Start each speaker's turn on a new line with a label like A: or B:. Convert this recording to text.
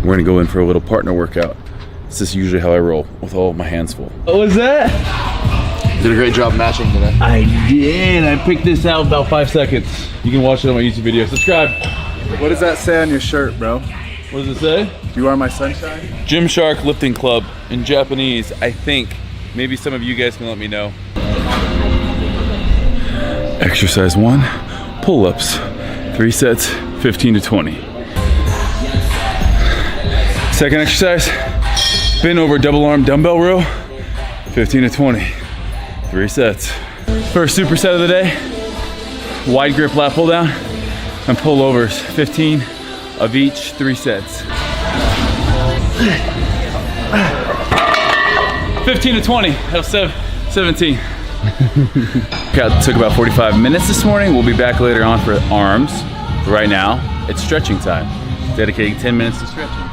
A: We're gonna go in for a little partner workout. This is usually how I roll, with all my hands full.
B: What was that?
C: Did a great job matching today.
B: I did. I picked this out in about 5 seconds. You can watch it on my YouTube video. Subscribe.
D: What does that say on your shirt, bro?
B: What does it say?
D: You are my sunshine?
A: Gymshark Lifting Club in Japanese, I think. Maybe some of you guys can let me know. Exercise 1, pull-ups. 3 sets, 15 to 20. Second exercise, bend over double arm dumbbell row, 15 to 20. 3 sets. First superset of the day, wide grip lat pull down and pullovers, 15 of each, 3 sets. 15 to 20, that was 17. Took about 45 minutes this morning. We'll be back later on for arms. Right now, it's stretching time. Dedicating 10 minutes to stretching.